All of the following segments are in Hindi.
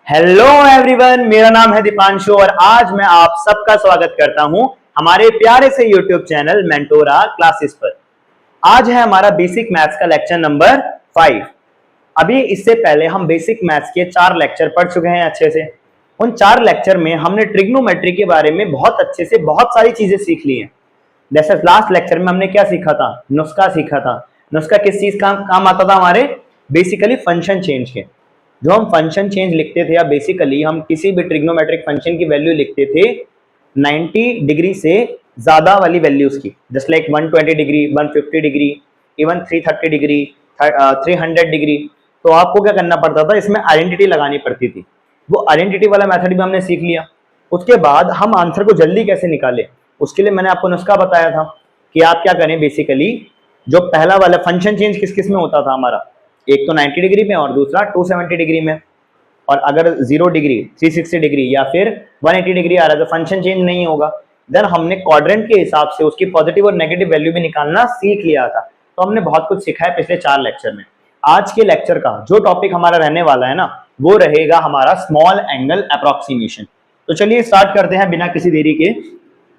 हेलो एवरीवन, मेरा नाम है दीपांशु और आज मैं आप सबका स्वागत करता हूं हमारे प्यारे से यूट्यूब चैनल मेंटोरा क्लासेस पर। आज है हमारा बेसिक मैथ्स का लेक्चर नंबर 5। अभी इससे पहले हम बेसिक मैथ्स के 4 लेक्चर पढ़ चुके हैं अच्छे से। उन 4 लेक्चर में हमने ट्रिग्नोमेट्री के बारे में बहुत अच्छे से बहुत सारी चीजें सीख ली हैं। जैसे लास्ट लेक्चर में हमने क्या सीखा था, नुस्खा सीखा था। नुस्खा किस चीज का काम आता था हमारे, बेसिकली फंक्शन चेंज के। जो हम फंक्शन चेंज लिखते थे या बेसिकली हम किसी भी ट्रिग्नोमेट्रिक फंक्शन की वैल्यू लिखते थे 90 डिग्री से ज्यादा वाली वैल्यूज की, just like 120 degree, 150 degree, even 330 degree, 300 degree. तो आपको क्या करना पड़ता था, इसमें आइडेंटिटी लगानी पड़ती थी। वो आइडेंटिटी वाला मेथड भी हमने सीख लिया। उसके बाद हम आंसर को जल्दी कैसे निकाले, उसके लिए मैंने आपको नुस्खा बताया था कि आप क्या करें। बेसिकली जो पहला वाला फंक्शन चेंज किस किस में होता था हमारा, एक तो 90 डिग्री में और दूसरा 270 डिग्री में। और अगर 0 डिग्री, 360 डिग्री या फिर 180 डिग्री आ रहा है तो फंक्शन चेंज नहीं होगा। देन हमने क्वाड्रेंट के हिसाब से उसकी पॉजिटिव और नेगेटिव वैल्यू भी निकालना सीख लिया था। तो हमने बहुत कुछ सीखा है पिछले 4 लेक्चर में। आज के लेक्चर का जो टॉपिक हमारा रहने वाला है ना, वो रहेगा हमारा स्मॉल एंगल अप्रोक्सीमेशन। तो चलिए स्टार्ट करते हैं बिना किसी देरी के।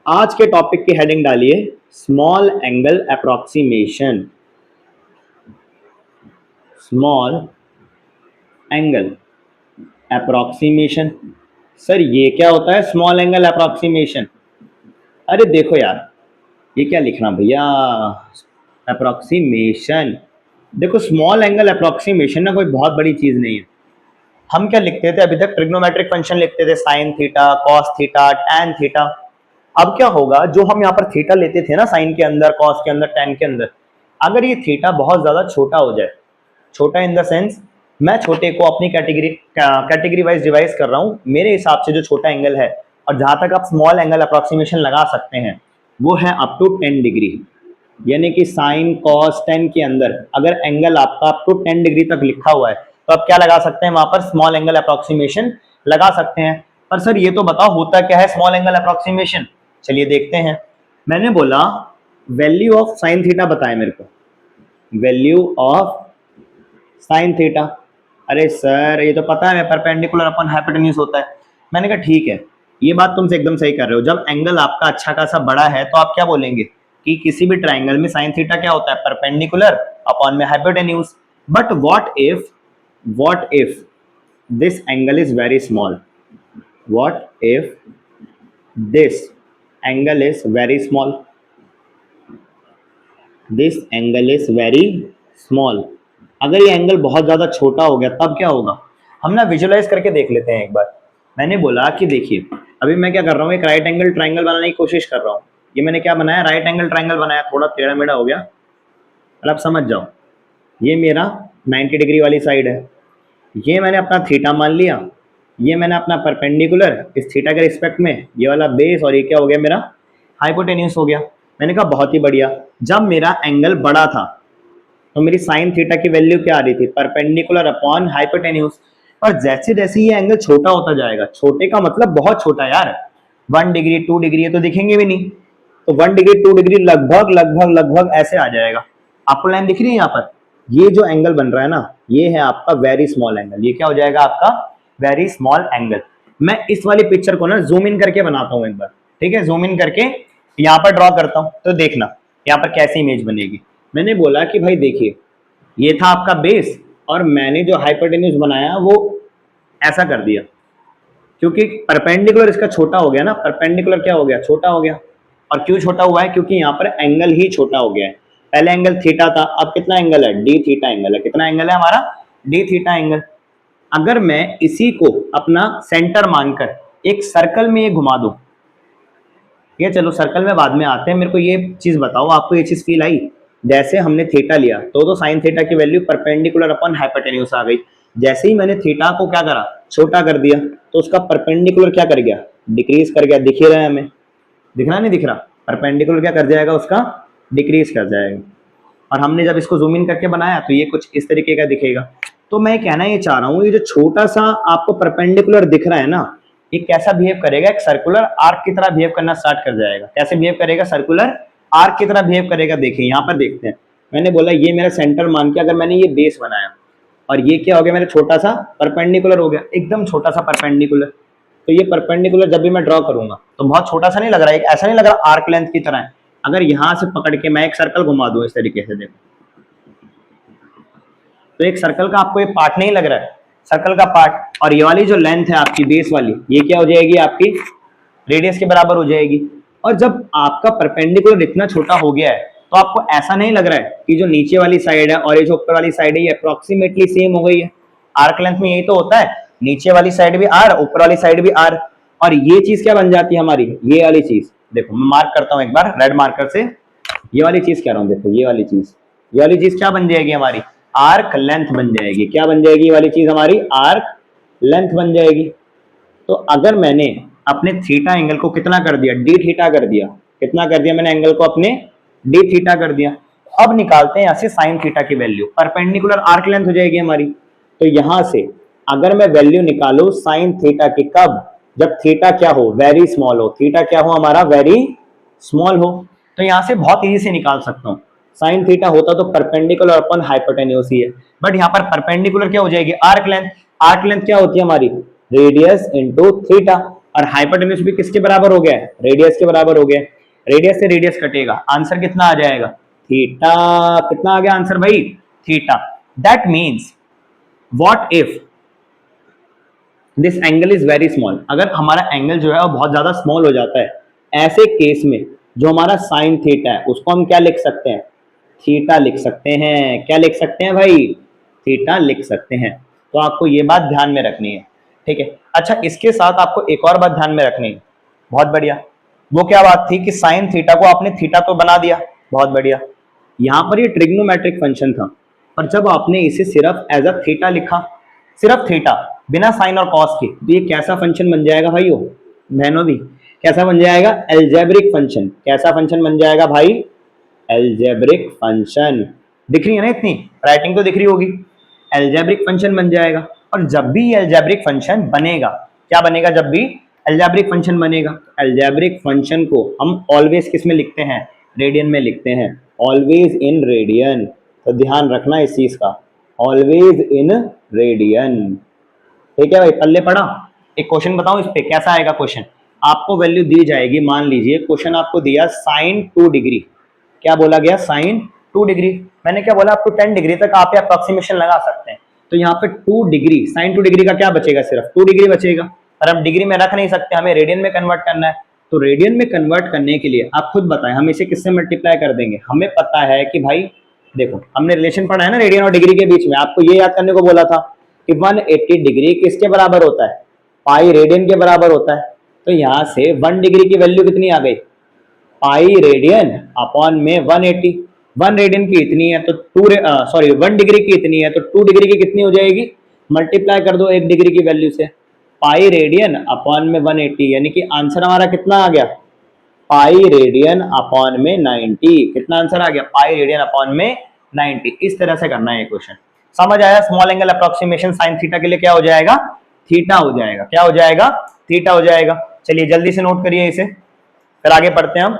आज के टॉपिक की हेडिंग डालिए small angle approximation. Small angle approximation. Sir ये क्या होता है स्मॉल एंगल अप्रोक्सीमेशन? अरे देखो यार, ये क्या लिखना भैया, अप्रोक्सीमेशन। देखो स्मॉल एंगल अप्रोक्सीमेशन ना कोई बहुत बड़ी चीज नहीं है। हम क्या लिखते थे अभी तक, ट्रिग्नोमेट्रिक फंक्शन लिखते थे, sine theta, cos theta, tan theta. अब क्या होगा, जो हम यहाँ पर थीटा लेते थे ना साइन के अंदर, कॉस के अंदर, टैन के अंदर, अगर ये थीटा बहुत ज्यादा छोटा हो जाए, छोटा इन द सेंस मैं छोटे को अपनी कैटेगरी वाइज डिवाइस कर रहा हूँ। मेरे हिसाब से जो छोटा एंगल है और जहां तक आप स्मॉल एंगल अप्रोक्सीमेशन लगा सकते हैं वो है अप टू 10 डिग्री। यानी कि साइन कॉस टेन के अंदर अगर एंगल आपका अप टू 10 डिग्री तक लिखा हुआ है तो आप क्या लगा सकते हैं, वहां पर स्मॉल एंगल अप्रोक्सीमेशन लगा सकते हैं। पर सर ये तो बताओ होता क्या है स्मॉल एंगल अप्रोक्सीमेशन? चलिए देखते हैं। मैंने बोला वैल्यू ऑफ साइन थीटा बताए मेरे को, वैल्यू ऑफ साइन थीटा। अरे सर ये तो पता है परपेंडिकुलर अपॉन हाइपोटेन्यूज होता है। मैंने कहा ठीक है, ये बात तुमसे एकदम सही कर रहे हो। जब एंगल आपका अच्छा खासा बड़ा है तो आप क्या बोलेंगे कि किसी भी ट्राइंगल में साइन थीटा क्या होता है, परपेंडिकुलर अपॉन में hypotenuse. But what if this angle is very small, what if this angle is very small, this angle is very small. अगर ये एंगल बहुत ज्यादा छोटा हो गया तब क्या होगा, हम ना विजुलाइज करके देख लेते हैं एक बार। मैंने बोला कि देखिए अभी मैं क्या कर रहा हूँ, एक राइट एंगल ट्राइंगल बनाने की कोशिश कर रहा हूँ। ये मैंने क्या बनाया, राइट एंगल ट्राइंगल बनाया, थोड़ा टेढ़ा मेढ़ा हो गया, और आप समझ जाओ ये मेरा 90 डिग्री वाली साइड है। ये मैंने अपना थीटा मान लिया, ये मैंने अपना परपेंडिकुलर इस थीटा के रिस्पेक्ट में ये वाला बेस, और ये क्या हो गया मेरा हाइपोटेन्यूस हो गया। मैंने कहा बहुत ही बढ़िया। जब मेरा एंगल बड़ा था तो मेरी साइन थीटा की वैल्यू क्या आ रही थी, परपेंडिकुलर अपॉन हाइपोटेन्यूस। और जैसे जैसे ये एंगल छोटा होता जाएगा, छोटे का मतलब बहुत छोटा यार, 1 डिग्री 2 डिग्री ये तो दिखेंगे भी नहीं, तो 1 डिग्री 2 डिग्री लगभग लगभग लगभग ऐसे आ जाएगा। आपको लाइन दिख रही है यहाँ पर, ये जो एंगल बन रहा है ना, ये है आपका वेरी स्मॉल एंगल। ये क्या हो जाएगा आपका वेरी स्मॉल एंगल। मैं इस वाली पिक्चर को ना जूम इन करके बनाता हूँ एक बार, ठीक है, जूम इन करके यहाँ पर ड्रॉ करता हूँ तो देखना यहाँ पर कैसी इमेज बनेगी। मैंने बोला कि भाई देखिए ये था आपका बेस, और मैंने जो हाइपोटेन्यूज बनाया वो ऐसा कर दिया, क्योंकि परपेंडिकुलर इसका छोटा हो गया ना, परपेंडिकुलर क्या हो गया, छोटा हो गया। और क्यों छोटा हुआ है, क्योंकि यहाँ पर एंगल ही छोटा हो गया है। पहले एंगल थीटा था, अब कितना एंगल है, डी थीटा एंगल है। कितना एंगल है हमारा, डी थीटा एंगल। अगर मैं इसी को अपना सेंटर मानकर एक सर्कल में ये घुमा दूं, ये चलो सर्कल में बाद में आते हैं, मेरे को ये चीज बताओ, आपको ये चीज फील आई? जैसे हमने थीटा लिया तो साइन थीटा की वैल्यू परपेंडिकुलर अपन हाइपोटेन्यूज आ गई। जैसे ही मैंने थीटा को क्या करा, छोटा कर दिया, तो उसका परपेंडिकुलर क्या कर गया, डिक्रीज कर गया। दिख ही रहा है हमें, दिख रहा नहीं दिख रहा, परपेंडिकुलर क्या कर जाएगा उसका, डिक्रीज कर जाएगा। और हमने जब इसको जूम इन करके बनाया तो ये कुछ इस तरीके का दिखेगा। तो मैं कहना ये चाह रहा हूँ, ये जो छोटा सा आपको परपेंडिकुलर दिख रहा है ना, ये कैसा बिहेव करेगा, एक सर्कुलर आर्क की तरह बिहेव करना स्टार्ट कर जाएगा। कैसे बिहेव करेगा, सर्कुलर आर्क की तरह बिहेव करेगा। देखिए यहाँ पर देखते हैं, मैंने बोला ये मेरा सेंटर मान के अगर मैंने ये बेस बनाया, और ये क्या हो गया मेरा छोटा सा परपेंडिकुलर हो गया, एकदम छोटा सा परपेंडिकुलर। तो ये परपेंडिकुलर जब भी मैं ड्रॉ करूंगा तो बहुत छोटा सा नहीं लग रहा है, ऐसा नहीं लग रहा आर्क लेंथ की तरह है। अगर यहां से पकड़ के मैं एक सर्कल घुमा दूं इस तरीके से, देखो तो एक सर्कल का आपको ये पार्ट नहीं लग रहा है, सर्कल का पार्ट, और ये वाली जो लेंथ है आपकी बेस वाली, ये क्या हो जाएगी आपकी रेडियस के बराबर हो जाएगी। और जब आपका परपेंडिकुलर इतना छोटा हो गया है तो आपको ऐसा नहीं लग रहा है कि जो नीचे वाली साइड है और ये जो ऊपर वाली साइड है ये अप्रोक्सीमेटली सेम हो गई है। आर्क लेंथ में यही तो होता है, नीचे वाली साइड भी आर, ऊपर वाली साइड भी आर, और ये चीज क्या बन जाती है हमारी, ये वाली चीज। देखो मैं मार्क करता हूं एक बार रेड मार्कर से, ये वाली चीज कह रहा हूं, देखो ये वाली चीज, ये वाली चीज क्या बन जाएगी हमारी, आर्क लेंथ बन जाएगी। क्या बन जाएगी ये वाली चीज हमारी, आर्क लेंथ बन जाएगी। तो अगर मैंने अपने थीटा एंगल को कितना कर दिया, डी थीटा कर दिया, कितना कर दिया मैंने एंगल को अपने, डी थीटा कर दिया। अब निकालते हैं यहां से साइन थीटा की वैल्यू, परपेंडिकुलर आर्क लेंथ हो जाएगी हमारी। तो यहां से अगर मैं वैल्यू निकालू साइन थीटा की, कब, जब थीटा क्या हो, वेरी स्मॉल हो, थीटा क्या हो हमारा, वेरी स्मॉल हो। तो यहां से बहुत इजी से निकाल सकता हूं, साइन थीटा होता तो परपेंडिकुलर अपन हाइपोटेन्यूज ही है, बट यहाँ पर परपेंडिकुलर क्या हो जाएगी, आर्क लेंथ। आर्क लेंथ क्या होती है हमारी, रेडियस इंटू थीटा, और हाइपोटेन्यूज भी किसके बराबर हो गया है, रेडियस के बराबर हो गया। रेडियस से रेडियस कटेगा, आंसर कितना आ जाएगा, थीटा। कितना आ गया आंसर भाई, theta. That means what if this angle is very small, अगर हमारा एंगल जो है वो बहुत ज्यादा स्मॉल हो जाता है, ऐसे केस में जो हमारा साइन थीटा है उसको हम क्या लिख सकते हैं, थीटा लिख सकते हैं। क्या लिख सकते हैं भाई, थीटा लिख सकते हैं। तो आपको ये बात ध्यान में रखनी है, ठीक है। अच्छा इसके साथ आपको एक और बात ध्यान में रखनी है, बहुत बढ़िया। वो क्या बात थी कि साइन थीटा को आपने थीटा तो बना दिया, बहुत बढ़िया। यहां पर ये ट्रिग्नोमेट्रिक फंक्शन था, पर जब आपने इसे सिर्फ एज अ थीटा लिखा, सिर्फ थीटा, बिना साइन और कॉस के, तो ये कैसा फंक्शन बन जाएगा भाइयों बहनों भी, कैसा बन जाएगा, एल्जेब्रिक फंक्शन। कैसा फंक्शन बन जाएगा भाई, एल्जेब्रिक फंक्शन। दिख रही है ना इतनी, राइटिंग तो दिख रही होगी, एल्जेब्रिक फंक्शन बन जाएगा। और जब भी एल्जेब्रिक फंक्शन बनेगा, क्या बनेगा, जब भी एल्जेब्रिक फंक्शन बनेगा, एल्जेब्रिक फंक्शन को हम ऑलवेज किस में लिखते हैं, रेडियन में लिखते हैं, ऑलवेज इन रेडियन। तो ध्यान रखना इस चीज का, ऑलवेज इन रेडियन। ठीक है भाई, पल्ले पड़ा। एक क्वेश्चन बताऊं इस पे कैसा आएगा क्वेश्चन, आपको वैल्यू दी जाएगी, मान लीजिए क्वेश्चन आपको दिया साइन 2 डिग्री, क्या बोला गया, साइन 2 डिग्री। मैंने क्या बोला आपको, 10 डिग्री तक आप अप्रोक्सीमेशन लगा सकते हैं। तो यहाँ पे 2 डिग्री, साइन 2 डिग्री का क्या बचेगा, सिर्फ 2 डिग्री बचेगा, और हम डिग्री में रख नहीं सकते, हमें रेडियन में कन्वर्ट करना है। तो रेडियन में कन्वर्ट करने के लिए आप खुद बताएं, हम इसे किससे मल्टीप्लाई कर देंगे। हमें पता है कि भाई देखो हमने रिलेशन पढ़ा है ना रेडियन और डिग्री के बीच में, आपको ये याद करने को बोला था कि 180 डिग्री किसके बराबर होता है, पाई रेडियन के बराबर होता है। तो यहां से 1 डिग्री की वैल्यू कितनी आ गई, पाई रेडियन अपॉन में 180। 1 रेडियन की इतनी है तो 1 डिग्री की इतनी है तो 2 डिग्री की कितनी हो जाएगी, मल्टीप्लाई कर दो 1 डिग्री की वैल्यू से, पाई रेडियन अपॉन में 180, यानी कि आंसर हमारा कितना आ गया, पाई रेडियन अपॉन में 90। कितना आंसर आ गया, पाई रेडियन अपॉन में 90। इस तरह से करना है क्वेश्चन। समझ आया, small angle approximation sine theta के लिए क्या हो जाएगा, थीटा हो जाएगा। क्या हो जाएगा, थीटा हो जाएगा। चलिए जल्दी से नोट करिए इसे, फिर आगे पढ़ते हैं हम।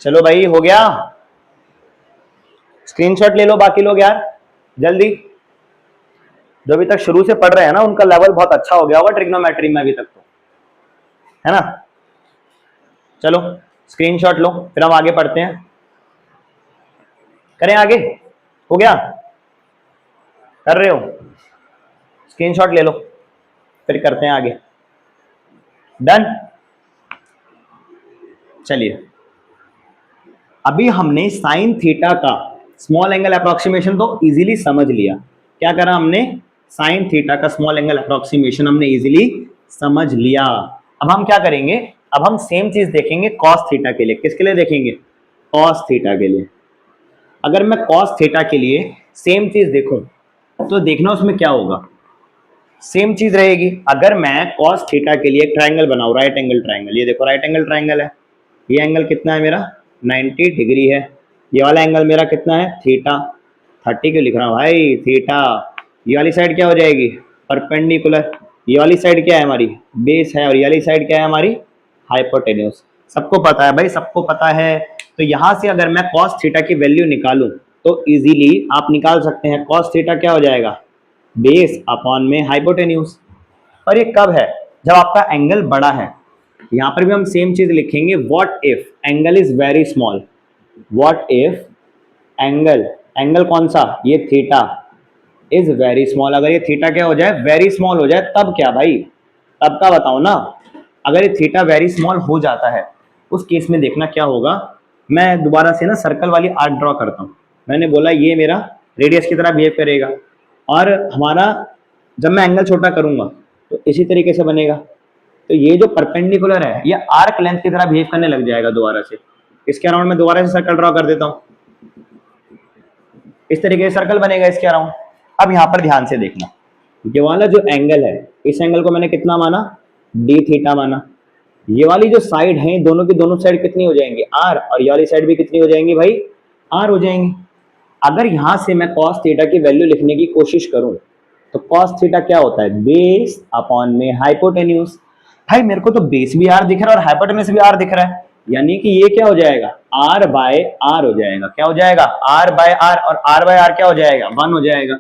चलो भाई हो गया, स्क्रीनशॉट ले लो बाकी लोग यार जल्दी, जो अभी तक शुरू से पढ़ रहे हैं ना उनका लेवल बहुत अच्छा हो गया होगा ट्रिग्नोमेट्री में अभी तक तो, है ना। चलो स्क्रीनशॉट लो, फिर हम आगे पढ़ते हैं। करें आगे, हो गया, कर रहे हो, स्क्रीनशॉट ले लो, फिर करते हैं आगे। डन। चलिए अभी हमने साइन थीटा का स्मॉल एंगल अप्रोक्सीमेशन तो इजीली समझ लिया। क्या करा हमने, साइन थीटा का स्मॉल एंगल अप्रोक्सीमेशन हमने इजीली समझ लिया। अब हम क्या करेंगे, अब हम सेम चीज देखेंगे कॉस थीटा के लिए। किसके लिए देखेंगे, कॉस थीटा के लिए। अगर मैं कॉस थीटा के लिए सेम चीज देखूं तो देखना उसमें क्या होगा, सेम चीज रहेगी। अगर मैं कॉस थीटा के लिए एक ट्राइंगल बनाऊं, राइट एंगल ट्राइंगल, ये देखो राइट एंगल ट्राइंगल है, ये एंगल कितना है मेरा 90 डिग्री है, ये वाला एंगल मेरा कितना है, थीटा। 30 क्यों लिख रहा हूँ भाई, थीटा। ये वाली साइड क्या हो जाएगी, परपेंडिकुलर। ये वाली साइड क्या है हमारी, बेस है, और ये वाली साइड क्या है हमारी, हाइपोटेन्यूज। सबको पता है भाई, सबको पता है। तो यहां से अगर मैं cos थीटा की वैल्यू निकालूं तो इजीली आप निकाल सकते हैं cos थीटा क्या हो जाएगा, बेस अपॉन में हाइपोटेन्यूज। और ये कब है, जब आपका एंगल बड़ा है। यहां पर भी हम सेम चीज लिखेंगे, what if angle is very small. What if angle, angle कौन सा, ये थीटा इज वेरी स्मॉल। अगर ये थीटा क्या हो जाए, वेरी स्मॉल हो जाए, तब क्या भाई, तब का बताओ ना। अगर ये थीटा वेरी स्मॉल हो जाता है उस केस में देखना क्या होगा। मैं दोबारा से ना सर्कल वाली आर्क ड्रॉ करता हूँ। मैंने बोला ये मेरा रेडियस की तरह बिहेव करेगा, और हमारा जब मैं एंगल छोटा करूंगा तो इसी तरीके से बनेगा। तो ये जो परपेंडिकुलर है ये आर्क लेंथ की तरह बिहेव करने लग जाएगा दोबारा से। इसके अराउंड मैं दोबारा से सर्कल ड्रॉ कर देता हूँ, इस तरीके से सर्कल बनेगा इसके अराउंड। अब यहाँ पर ध्यान से देखना, ये वाला जो एंगल है, इस एंगल को मैंने कितना माना, डी थीटा माना। ये वाली जो साइड है, दोनों की दोनों साइड कितनी हो जाएंगी, आर, और ये वाली साइड भी कितनी हो जाएंगी भाई, आर हो जाएंगी। अगर यहां से मैं cos थीटा की वैल्यू लिखने की कोशिश करूं तो cos थीटा क्या होता है, बेस अपॉन में हाइपोटेन्यूज। भाई मेरे को तो बेस भी आर दिख रहा है और हाइपोटेन्यूज भी आर दिख रहा है, यानी कि ये क्या हो जाएगा, आर बाय आर हो जाएगा। क्या हो जाएगा, आर बाय आर, और आर बाय आर क्या हो जाएगा, 1 हो जाएगा।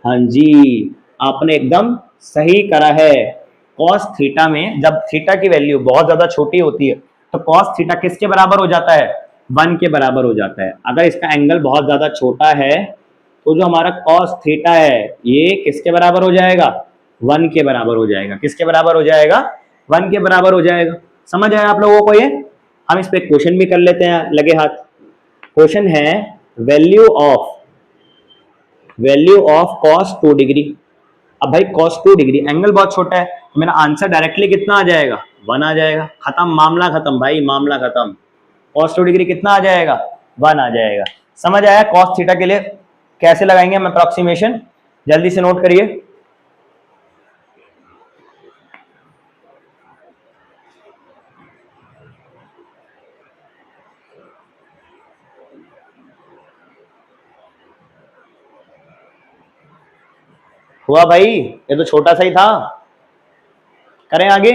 हाँ जी, आपने एकदम सही करा है। cos थीटा में जब थीटा की वैल्यू बहुत ज्यादा छोटी होती है तो cos थीटा किसके बराबर हो जाता है, 1 के बराबर हो जाता है। अगर इसका एंगल बहुत ज्यादा छोटा है तो जो हमारा cos थीटा है ये किसके बराबर हो जाएगा, 1 के बराबर हो जाएगा। किसके बराबर हो जाएगा, 1 के बराबर हो जाएगा। समझ आया आप लोगों को ये। हम इस पे क्वेश्चन भी कर लेते हैं लगे हाथ। क्वेश्चन है, वैल्यू ऑफ cos 2 डिग्री। अब भाई cos 2 डिग्री, एंगल बहुत छोटा है, तो मेरा आंसर डायरेक्टली कितना आ जाएगा, 1 आ जाएगा। खत्म, मामला खत्म भाई, मामला खत्म। cos 2 डिग्री कितना आ जाएगा, 1 आ जाएगा। समझ आया cos थीटा के लिए कैसे लगाएंगे हम अप्रोक्सीमेशन, जल्दी से नोट करिए। हुआ भाई, ये तो छोटा सा ही था। करें आगे,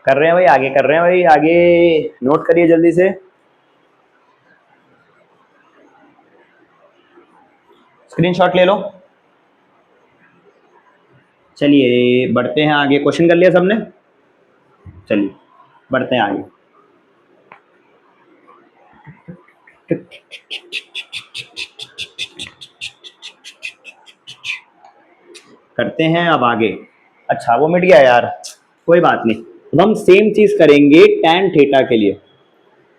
कर रहे हैं भाई, आगे कर रहे हैं भाई, आगे नोट करिए जल्दी से। स्क्रीनशॉट ले लो। चलिए बढ़ते हैं आगे, क्वेश्चन कर लिया सबने, चलिए बढ़ते हैं आगे। करते हैं अब आगे। अच्छा वो मिट गया यार, कोई बात नहीं। अब हम सेम चीज करेंगे tan थीटा के लिए।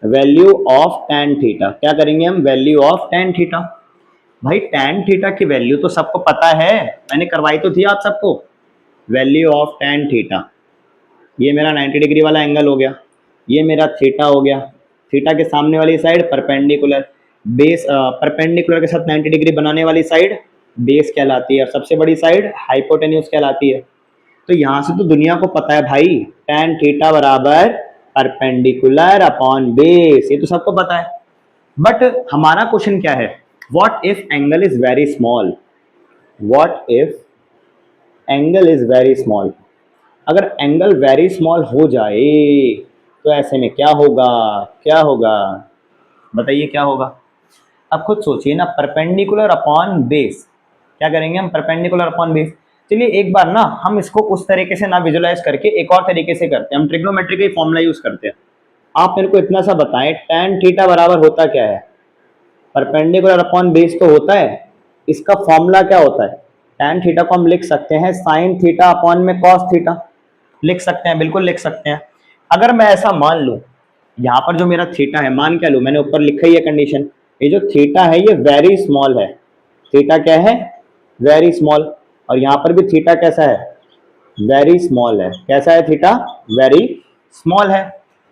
वैल्यू ऑफ tan थीटा, क्या करेंगे हम, वैल्यू ऑफ tan थीटा। भाई tan थीटा की वैल्यू तो सबको पता है, मैंने करवाई तो थी आप सबको। वैल्यू ऑफ tan थीटा, ये मेरा 90 डिग्री वाला एंगल हो गया, ये मेरा थीटा हो गया। थीटा के सामने वाली साइड परपेंडिकुलर, बेस परपेंडिकुलर के साथ 90 डिग्री बनाने वाली साइड बेस कहलाती है, और सबसे बड़ी साइड हाइपोटेन्यूज कहलाती है। तो यहाँ से तो दुनिया को पता है भाई, tan थीटा बराबर परपेंडिकुलर अपॉन बेस, ये तो सबको पता है। बट हमारा क्वेश्चन क्या है, what if angle is very small. What if angle is very small, अगर एंगल वेरी स्मॉल हो जाए तो ऐसे में क्या होगा, क्या होगा, बताइए क्या होगा। अब खुद सोचिए ना, परपेंडिकुलर अपॉन बेस, क्या करेंगे हम, परपेंडिकुलर अपॉन बेस। चलिए एक बार ना हम इसको उस तरीके से ना विजुलाइज करके एक और तरीके से करते हैं, हम ट्रिग्नोमेट्री का फॉर्मूला यूज करते हैं। आप मेरे को इतना सा बताएं, tan थीटा बराबर होता क्या है, परपेंडिकुलर अपॉन बेस तो होता है, इसका फॉर्मूला क्या होता है। tan थीटा को हम लिख सकते हैं sin थीटा अपॉन में cos थीटा, लिख सकते हैं, बिल्कुल लिख सकते हैं। अगर मैं ऐसा मान लूं, यहाँ पर जो मेरा थीटा है, मान क्या लूं, मैंने ऊपर लिखा ही है कंडीशन, ये जो थीटा है ये वेरी स्मॉल है। थीटा क्या है, वेरी स्मॉल, और यहाँ पर भी थीटा कैसा है, वेरी स्मॉल है। कैसा है थीटा, वेरी स्मॉल है।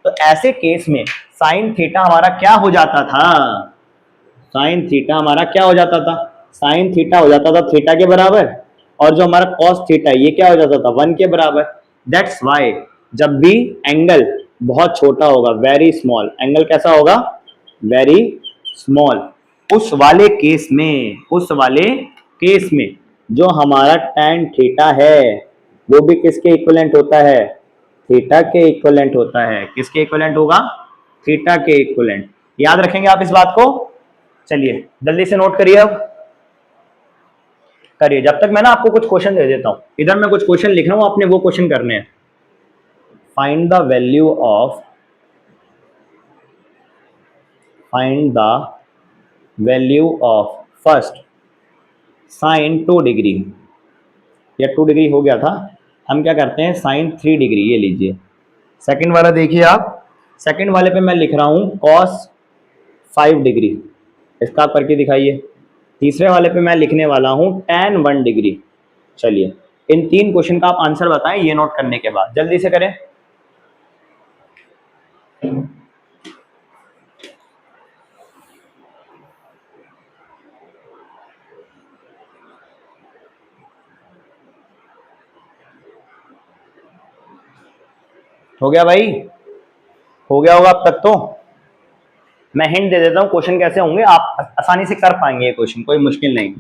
तो ऐसे केस में साइन थीटा हमारा क्या हो जाता था, साइन थीटा हमारा क्या हो जाता था, साइन थीटा हो जाता था थीटा के बराबर, और जो हमारा कॉस थीटा ये क्या हो जाता था, 1 के बराबर। दैट्स वाई जब भी एंगल बहुत छोटा होगा, वेरी स्मॉल। एंगल कैसा होगा? Very small. उस वाले केस में, उस वाले केस में जो हमारा tan थीटा है वो भी किसके इक्विवेलेंट होता है? थीटा के इक्विवेलेंट होता है। किसके इक्विवेलेंट होगा? थीटा के इक्विवेलेंट। याद रखेंगे आप इस बात को? चलिए जल्दी से नोट करिए, अब करिए। जब तक मैं ना आपको कुछ क्वेश्चन दे देता हूं, इधर मैं कुछ क्वेश्चन लिख रहा हूं, आपने वो क्वेश्चन करने हैं। Find the value of, find the value of first sine 2 degree, या 2 डिग्री हो गया था, हम क्या करते हैं साइन 3 डिग्री, ये लीजिए। सेकंड वाला देखिए आप, सेकंड वाले पे मैं लिख रहा हूं कॉस 5 डिग्री, इसका आप करके दिखाइए। तीसरे वाले पे मैं लिखने वाला हूं tan 1 डिग्री। चलिए इन 3 क्वेश्चन का आप आंसर बताएं, ये नोट करने के बाद जल्दी से करें। हो गया भाई? हो गया होगा अब तक तो। मैं हिंट दे देता हूँ क्वेश्चन कैसे होंगे, आप आसानी से कर पाएंगे ये क्वेश्चन, कोई मुश्किल नहीं।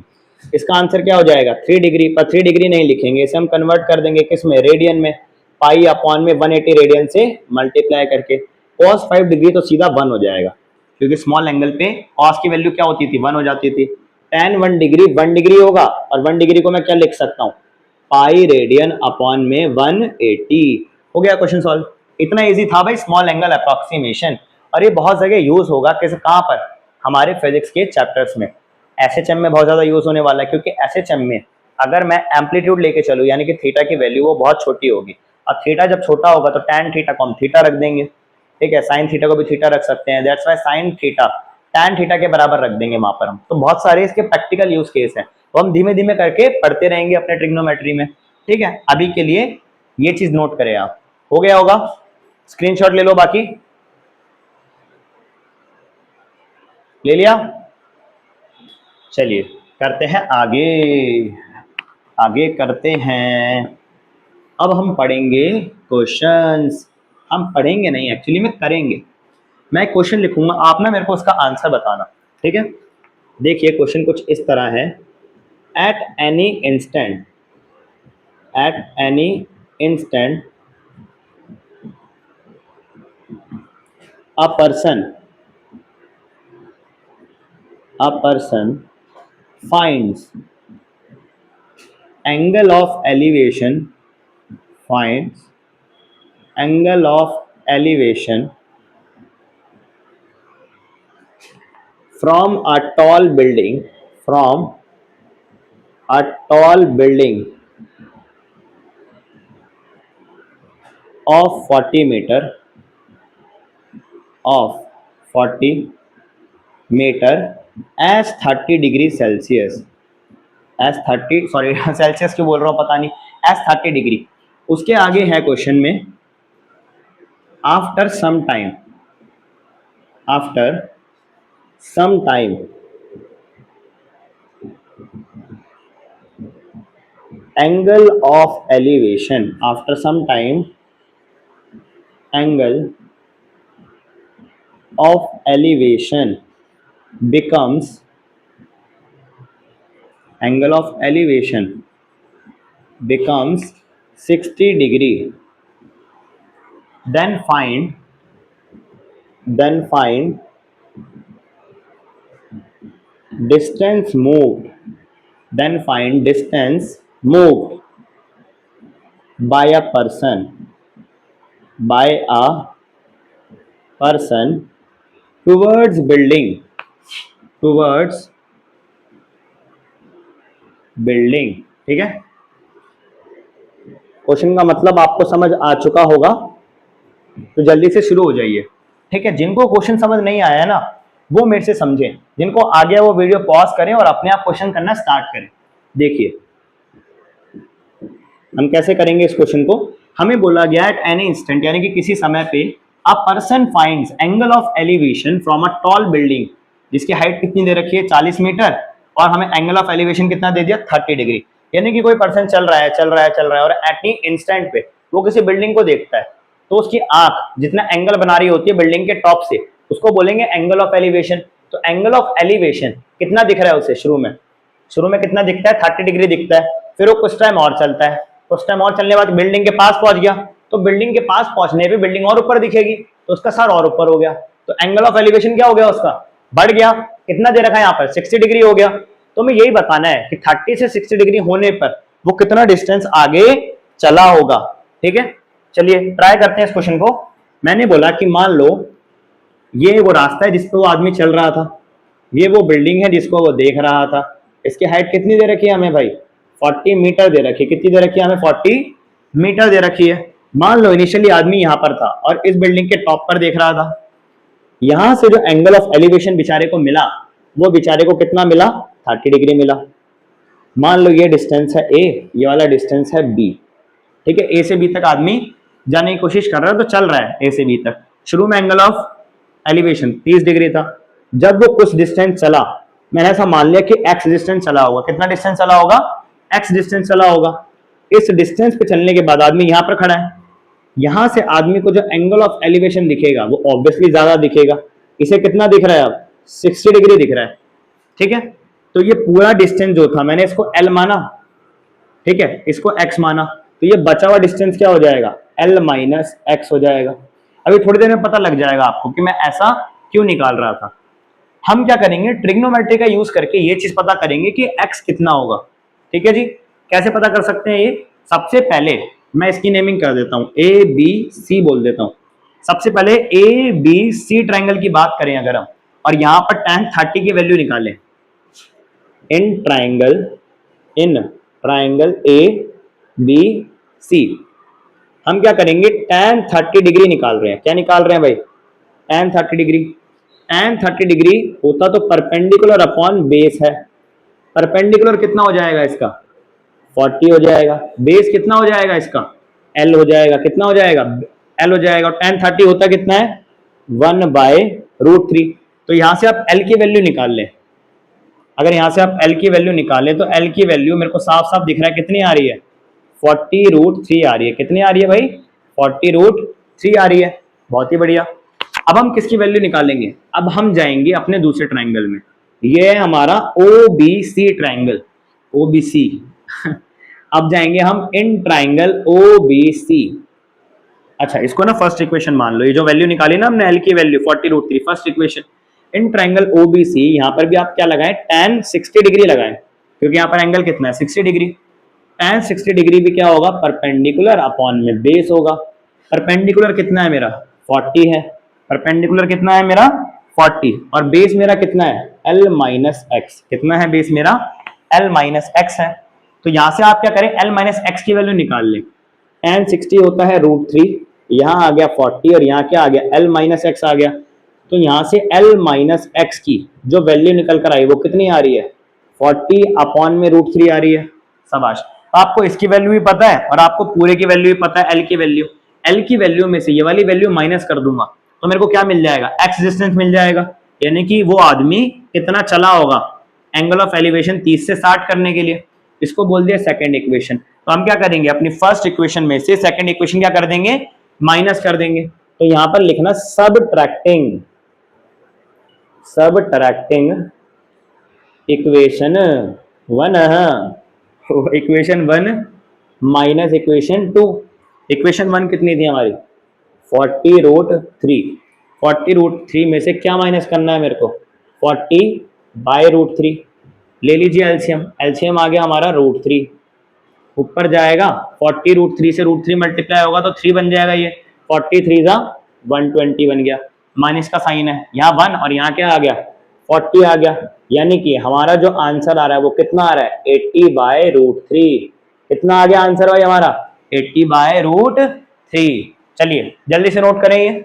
इसका आंसर क्या हो जाएगा? 3 डिग्री, पर 3 डिग्री नहीं लिखेंगे, इसे हम कन्वर्ट कर देंगे किस में? रेडियन में। पाई अपॉन में 180 रेडियन से मल्टीप्लाई करके cos 5 डिग्री तो सीधा 1 हो जाएगा, क्योंकि स्मॉल एंगल पे cos की वैल्यू क्या होती थी? 1 हो जाती थी। tan 1 डिग्री 1 डिग्री होगा, और 1 डिग्री को मैं क्या लिख सकता हूँ? पाई रेडियन अपॉन में 180। हो गया क्वेश्चन सॉल्व। इतना इजी था भाई स्मॉल एंगल अप्रोक्सीमेशन, और ये बहुत जगह यूज होगा। कैसे? कहाँ पर? हमारे फिजिक्स के चैप्टर्स में, एसएचएम में बहुत ज्यादा यूज होने वाला है, क्योंकि एसएचएम में अगर मैं एम्पलीट्यूड लेके चलूँ, यानी कि थीटा की वैल्यू वो बहुत छोटी होगी, और थीटा जब छोटा होगा तो tan थीटा को हम थीटा रख देंगे, ठीक है। साइन थीटा को भी थीटा रख सकते हैं, that's why sine theta tan theta के बराबर रख देंगे वहां पर हम। तो बहुत सारे इसके प्रैक्टिकल यूज केस हैं, वो हम धीमे धीमे करके पढ़ते रहेंगे अपने ट्रिग्नोमेट्री में, ठीक है। अभी के लिए ये चीज नोट करें आप। हो गया होगा? स्क्रीनशॉट ले लो, बाकी ले लिया? चलिए करते हैं आगे, आगे करते हैं। अब हम पढ़ेंगे क्वेश्चंस। हम पढ़ेंगे नहीं, एक्चुअली में करेंगे। मैं क्वेश्चन लिखूंगा, आप ना मेरे को उसका आंसर बताना, ठीक है। देखिए क्वेश्चन कुछ इस तरह है। At any instant, at any instant a person, a person finds angle of elevation, finds angle of elevation from a tall building, from a tall building of 40 meter, of 40 meter as 30 degree Celsius, S 30, sorry Celsius क्यों बोल रहा हूँ पता नहीं, एस 30 डिग्री। उसके आगे है क्वेश्चन में after some time, after some time angle of elevation, after some time angle of elevation becomes, angle of elevation becomes 60 degree, then find, then find distance moved, then find distance moved by a person, by a person towards building, towards building, ठीक है। क्वेश्चन का मतलब आपको समझ आ चुका होगा, तो जल्दी से शुरू हो जाइए, ठीक है। जिनको क्वेश्चन समझ नहीं आया ना वो मेरे से समझें, जिनको आ गया वो वीडियो पॉज करें और अपने आप क्वेश्चन करना स्टार्ट करें। देखिए हम कैसे करेंगे इस क्वेश्चन को। हमें बोला गया एट एनी इंस्टेंट, यानी कि किसी समय पे a person finds angle of elevation from a tall building, जिसकी हाइट कितनी दे रखी है? 40 मीटर, और हमें एंगल ऑफ एलिवेशन कितना दे दिया? 30 डिग्री। यानी कि कोई पर्सन चल रहा है, चल रहा है, चल रहा है, और एट एनी इंस्टेंट पे वो किसी बिल्डिंग को देखता है, तो उसकी आंख जितना एंगल बना रही होती है बिल्डिंग के टॉप से, उसको बोलेंगे एंगल ऑफ एलिवेशन। तो एंगल ऑफ एलिवेशन कितना दिख रहा है उसे शुरू में कितना दिखता है, 30 डिग्री दिखता है। फिर वो कुछ टाइम और चलता है, कुछ टाइम और चलने के बाद बिल्डिंग के पास पहुंच गया, तो बिल्डिंग के पास पहुंचने पे बिल्डिंग और ऊपर दिखेगी, तो उसका सर और ऊपर हो गया, तो एंगल ऑफ एलिवेशन क्या हो गया उसका, बढ़ गया। कितना दे रखा है यहाँ पर, 60 डिग्री हो गया। तो हमें यही बताना है कि 30 से 60 डिग्री होने पर वो कितना डिस्टेंस आगे चला होगा। ठीक है, चलिए ट्राई करते हैं इस क्वेश्चन को। मैंने बोला कि मान लो ये वो रास्ता है जिसपे वो आदमी चल रहा था, ये वो बिल्डिंग है जिसको वो देख रहा था। इसकी हाइट कितनी दे रखी है हमें भाई, 40 मीटर दे रखी है। कितनी दे रखी है हमें, 40 मीटर दे रखी है। मान लो इनिशियली आदमी यहाँ पर था और इस बिल्डिंग के टॉप पर देख रहा था। यहां से जो एंगल ऑफ एलिवेशन बेचारे को मिला, वो बेचारे को कितना मिला, 30 डिग्री मिला। मान लो ये डिस्टेंस है ए, ये वाला डिस्टेंस है बी। ठीक है, ए से बी तक आदमी जाने की कोशिश कर रहा है, तो चल रहा है ए से बी तक। शुरू में एंगल ऑफ एलिवेशन 30 डिग्री था। जब वो कुछ डिस्टेंस चला, मैंने ऐसा मान लिया कि एक्स डिस्टेंस चला होगा। कितना डिस्टेंस चला होगा, एक्स डिस्टेंस चला होगा। इस डिस्टेंस पे चलने के बाद आदमी यहां पर खड़ा है। यहां से आदमी को जो एंगल ऑफ एलिवेशन दिखेगा वो ऑब्वियसली ज्यादा दिखेगा। इसे कितना दिख रहा है अब, 60 डिग्री दिख रहा है। ठीक है, तो ये पूरा डिस्टेंस जो था मैंने इसको एल माना, ठीक है, इसको एक्स माना, तो ये बचा हुआ डिस्टेंस क्या हो जाएगा, एल माइनस एक्स हो जाएगा। अभी थोड़ी देर में पता लग जाएगा आपको कि मैं ऐसा क्यों निकाल रहा था। हम क्या करेंगे, ट्रिग्नोमेट्री का यूज करके ये चीज पता करेंगे कि एक्स कितना होगा। ठीक है जी, कैसे पता कर सकते हैं ये, सबसे पहले मैं इसकी नेमिंग कर देता हूं, ए बी सी बोल देता हूं। सबसे पहले ए बी सी ट्राइंगल की बात करें अगर हम, और यहां पर tan 30 की वैल्यू निकालें, in triangle A B C हम क्या करेंगे, tan 30 डिग्री निकाल रहे हैं। क्या निकाल रहे हैं भाई, tan 30 डिग्री। tan 30 डिग्री होता तो परपेंडिकुलर अपॉन बेस है। परपेंडिकुलर कितना हो जाएगा इसका, 40 हो जाएगा। बेस कितना हो जाएगा इसका, L हो जाएगा। कितना हो जाएगा, L हो जाएगा। और tan 30 होता कितना है, 1/√3। तो यहां से आप L की वैल्यू निकाल लें। अगर यहां से आप L की वैल्यू निकालें तो L की वैल्यू मेरे को साफ साफ दिख रहा है कितनी आ रही है, 40√3 आ रही है। कितनी आ रही है भाई, 40√3 आ रही है। बहुत ही बढ़िया। अब हम किसकी वैल्यू निकालेंगे, अब हम जाएंगे अपने दूसरे ट्राइंगल में। ये है हमारा OBC ट्राइंगल, OBC अब जाएंगे हम इन ट्राइंगल OBC। अच्छा, इसको ना फर्स्ट इक्वेशन मान लो। ये जो वैल्यू निकाली ना हमने L की value 40√3, first equation. In triangle OBC, यहां पर भी आप क्या लगाएं, tan 60 डिग्री लगाएं, क्योंकि यहां पर एंगल कितना है, 60 डिग्री। tan 60 डिग्री भी क्या होगा, परपेंडिकुलर अपॉन में बेस होगा। परपेंडिकुलर कितना है मेरा, 40 है। परपेंडिकुलर कितना है मेरा, 40, और बेस मेरा कितना है, L माइनस एक्स। कितना है बेस मेरा, L माइनस एक्स है। तो यहां से आप क्या करें, L माइनस एक्स की वैल्यू निकाल लें। tan 60 होता है √3, यहां आ गया 40, और यहां क्या आ गया, L माइनस एक्स आ गया। तो यहां से L माइनस एक्स की जो वैल्यू निकल कर आई वो कितनी आ रही है, 40 अपॉन में √3 आ रही है। शाबाश, आपको इसकी वैल्यू भी पता है और आपको पूरे की वैल्यू भी पता है, L की वैल्यू। L की वैल्यू में से ये वाली वैल्यू माइनस कर दूंगा तो मेरे को क्या मिल जाएगा, एक्स डिस्टेंस मिल जाएगा। यानी कि वो आदमी कितना चला होगा एंगल ऑफ एलिवेशन 30 से 60 करने के लिए। इसको बोल दिया सेकंड इक्वेशन। तो हम क्या करेंगे, अपनी फर्स्ट इक्वेशन में से सेकंड इक्वेशन क्या कर देंगे, माइनस कर देंगे। तो यहां पर लिखना subtracting equation 1, equation 1 minus equation 2। Equation 1 कितनी थी हमारी, 40√3। 40√3 में से क्या माइनस करना है मेरे को, 40/√3। ले लीजिए एलसीएम, एलसीएम आ गया हमारा √3, ऊपर जाएगा 40√3 से √3 मल्टीप्लाई होगा तो 3 बन जाएगा। ये 43 जा 120 बन गया। माइनस का साइन है, यहाँ 1 और यहाँ क्या आ गया, 40 आ गया। यानी कि हमारा जो आंसर आ रहा है वो कितना आ रहा है, 80/√3। कितना आ गया आंसर भाई हमारा, 80/√3। चलिए जल्दी से नोट करें ये।